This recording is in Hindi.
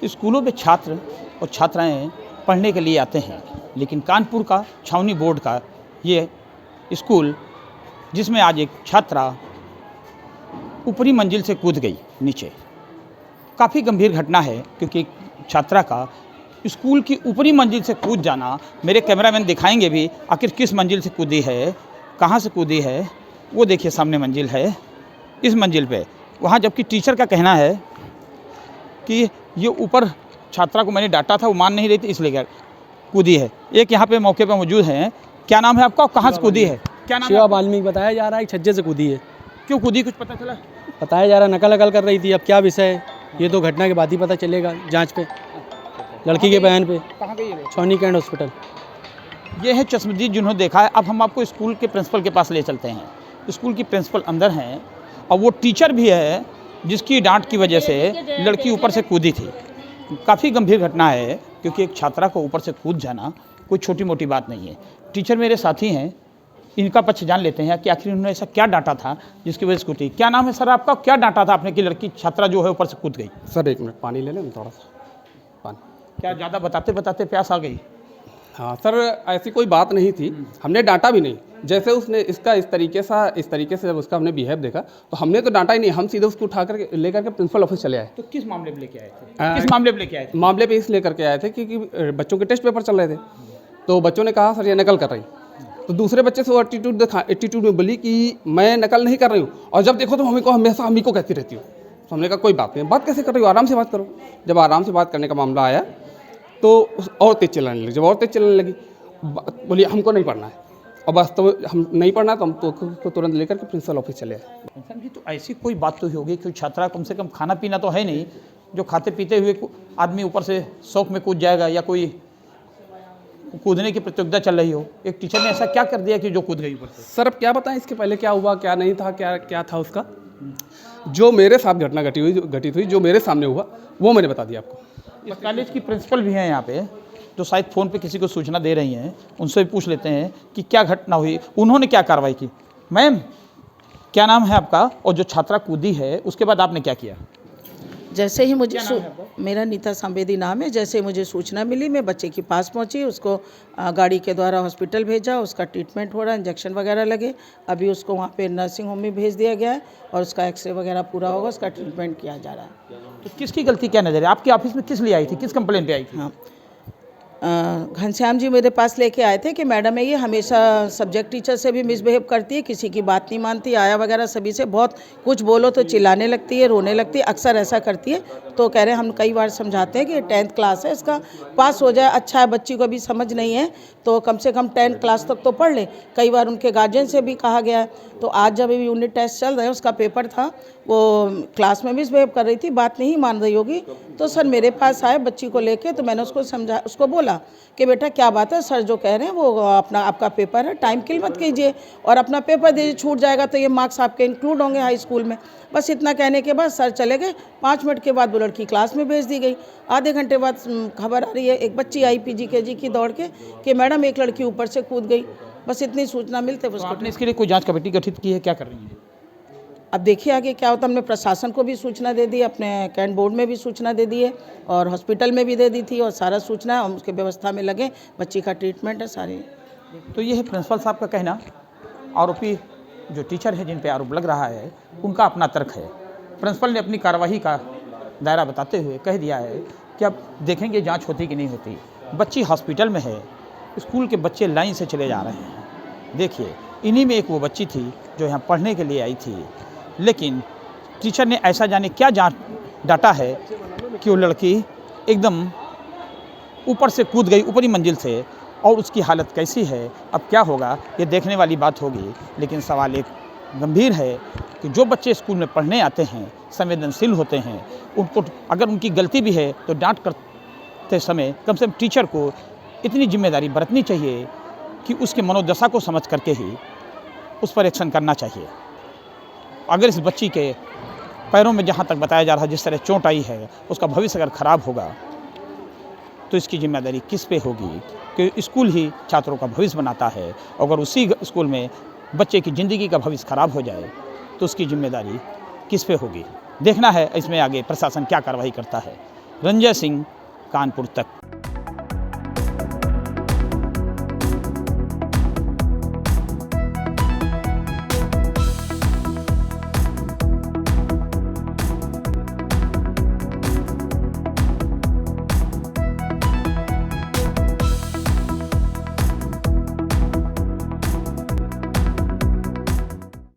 स्कूलों में छात्र और छात्राएं पढ़ने के लिए आते हैं, लेकिन कानपुर का छावनी बोर्ड का ये स्कूल, जिसमें आज एक छात्रा ऊपरी मंजिल से कूद गई नीचे। काफ़ी गंभीर घटना है, क्योंकि एक छात्रा का स्कूल की ऊपरी मंजिल से कूद जाना, मेरे कैमरामैन दिखाएंगे भी आखिर किस मंजिल से कूदी है, कहाँ से कूदी है। वो देखिए सामने मंजिल है, इस मंजिल पे वहाँ, जबकि टीचर का कहना है कि ये ऊपर छात्रा को मैंने डांटा था, वो मान नहीं रही थी, इसलिए कूदी है। एक यहाँ पे मौके पे मौजूद हैं। क्या नाम है आपका और कहाँ से कूदी है? क्या नाम? शिवा वाल्मीकि बताया जा रहा है, छज्जे से कूदी है। क्यों कूदी, कुछ पता चला? बताया जा रहा है नकल कर रही थी। अब क्या विषय है ये तो घटना के बाद ही पता चलेगा, जांच पे। लड़की के बयान पे। कहाँ गई है? छावनी कैंट हॉस्पिटल। ये है चश्मदीद जिन्होंने देखा है। अब हम आपको स्कूल के प्रिंसिपल के पास ले चलते हैं। स्कूल की प्रिंसिपल अंदर हैं और वो टीचर भी है जिसकी डांट की वजह से लड़की ऊपर से कूदी थी। काफ़ी गंभीर घटना है, क्योंकि एक छात्रा को ऊपर से कूद जाना कोई छोटी मोटी बात नहीं है। टीचर मेरे साथी हैं, इनका पक्ष जान लेते हैं कि आखिर उन्होंने ऐसा क्या डांटा था जिसकी वजह से कूदी। क्या नाम है सर आपका? क्या डांटा था आपने कि लड़की छात्रा जो है ऊपर से कूद गई? सर एक मिनट पानी ले लें थोड़ा सा पानी। क्या ज़्यादा बताते बताते प्यास आ गई? हाँ सर, ऐसी कोई बात नहीं थी, हमने डांटा भी नहीं। जैसे उसने इसका इस तरीके से जब उसका हमने बिहेव देखा तो हमने तो डांटा ही नहीं, हम सीधे उसको उठा कर लेकर के प्रिंसिपल ऑफिस चले आए। तो किस मामले में लेके आए थे? किस मामले में लेके आए थे? मामले पे इस लेकर के आए थे क्योंकि बच्चों के टेस्ट पेपर चल रहे थे, तो बच्चों ने कहा सर ये नकल कर रही। तो दूसरे बच्चे से वो एटीट्यूड में बोली कि मैं नकल नहीं कर रही हूँ, और जब देखो तो हमेशा हम ही को कहती रहती हूँ। तो हमने कहा कोई बात नहीं, बात कैसे कर रही हो, आराम से बात करो। जब आराम से बात करने का मामला आया तो और तेज चलाने लगी। जब और तेज चलाने लगी बोली हमको नहीं पढ़ना है, और बस तो हम नहीं पढ़ना तो हम तो तुरंत लेकर के प्रिंसिपल ऑफिस चले आए। समझी, तो ऐसी कोई बात तो होगी कि छात्रा कम से कम खाना पीना तो है नहीं, जो खाते पीते हुए आदमी ऊपर से शौक में कूद जाएगा, या कोई कूदने की प्रतियोगिता चल रही हो। एक टीचर ने ऐसा क्या कर दिया कि जो कूद गई ऊपर से? सर अब क्या बताएं इसके पहले क्या हुआ क्या नहीं था, क्या था उसका। जो मेरे साथ घटना घटित हुई जो मेरे सामने हुआ वो मैंने बता दिया आपको। इस कॉलेज की प्रिंसिपल भी हैं यहाँ पे, जो शायद फ़ोन पे किसी को सूचना दे रही हैं। उनसे भी पूछ लेते हैं कि क्या घटना हुई, उन्होंने क्या कार्रवाई की। मैम, क्या नाम है आपका और जो छात्रा कूदी है उसके बाद आपने क्या किया? जैसे ही मुझे मेरा नीता संवेदी नाम है। जैसे ही मुझे सूचना मिली मैं बच्चे के पास पहुंची, उसको गाड़ी के द्वारा हॉस्पिटल भेजा। उसका ट्रीटमेंट हो रहा है, इंजेक्शन वगैरह लगे। अभी उसको वहाँ पे नर्सिंग होम में भेज दिया गया है और उसका एक्सरे वगैरह पूरा होगा, उसका ट्रीटमेंट किया जा रहा है। तो किसकी गलती क्या नज़र है? आपके ऑफिस में किस लिए आई थी, किस कंप्लेंट पे आई थी? हाँ, घनश्याम जी मेरे पास लेके आए थे कि मैडम है ये हमेशा सब्जेक्ट टीचर से भी मिसबिहेव करती है, किसी की बात नहीं मानती, आया वगैरह सभी से बहुत कुछ बोलो तो चिल्लाने लगती है, रोने लगती है, अक्सर ऐसा करती है। तो कह रहे हैं हम कई बार समझाते हैं कि 10th क्लास है, इसका पास हो जाए, अच्छा है, बच्ची को अभी समझ नहीं है तो कम से कम 10th क्लास तक तो पढ़ ले। कई बार उनके गार्जियन से भी कहा गया है। तो आज जब अभी यूनिट टेस्ट चल रहा है, उसका पेपर था, वो क्लास में मिसबिहेव कर रही थी, बात नहीं मान रही होगी। तो सर मेरे पास आए बच्ची को लेके, तो मैंने उसको बोला कि बेटा क्या बात है, सर जो कह रहे हैं वो आपका पेपर है, टाइम किल मत कीजिए और अपना पेपर दीजिए, छूट जाएगा तो ये मार्क्स आपके इंक्लूड होंगे हाई स्कूल में। बस इतना कहने के बाद सर चले गए। 5 मिनट के बाद वो लड़की क्लास में भेज दी गई। आधे घंटे बाद खबर आ रही है एक बच्ची आई PGKG की दौड़ के कि मैडम एक लड़की ऊपर से कूद गई। बस इतनी सूचना मिलते तो आपने इसके लिए कोई जाँच कमेटी गठित की है, क्या कर रही है? अब देखिए आगे क्या होता है। हमने प्रशासन को भी सूचना दे दी, अपने कैंट बोर्ड में भी सूचना दे दी है और हॉस्पिटल में भी दे दी थी, और सारा सूचना हम उसके व्यवस्था में लगे। बच्ची का ट्रीटमेंट है सारी। तो ये है प्रिंसिपल साहब का कहना। आरोपी जो टीचर है जिन पे आरोप लग रहा है उनका अपना तर्क है। प्रिंसिपल ने अपनी कार्यवाही का दायरा बताते हुए कह दिया है कि अब देखेंगे जांच होती कि नहीं होती। बच्ची हॉस्पिटल में है, स्कूल के बच्चे लाइन से चले जा रहे हैं। देखिए, इन्हीं में एक वो बच्ची थी जो यहाँ पढ़ने के लिए आई थी, लेकिन टीचर ने ऐसा जाने क्या डाटा है कि वो लड़की एकदम ऊपर से कूद गई, ऊपरी मंजिल से, और उसकी हालत कैसी है, अब क्या होगा ये देखने वाली बात होगी। लेकिन सवाल एक गंभीर है कि जो बच्चे स्कूल में पढ़ने आते हैं, संवेदनशील होते हैं, उनको अगर उनकी गलती भी है तो डांट करते समय कम से कम टीचर को इतनी जिम्मेदारी बरतनी चाहिए कि उसके मनोदशा को समझ करके ही उस पर एक्शन करना चाहिए। अगर इस बच्ची के पैरों में जहाँ तक बताया जा रहा है जिस तरह चोट आई है, उसका भविष्य अगर ख़राब होगा तो इसकी जिम्मेदारी किस पे होगी? कि स्कूल ही छात्रों का भविष्य बनाता है। अगर उसी स्कूल में बच्चे की ज़िंदगी का भविष्य ख़राब हो जाए तो उसकी जिम्मेदारी किस पे होगी? देखना है इसमें आगे प्रशासन क्या कार्रवाई करता है। रंजय सिंह, कानपुर तक।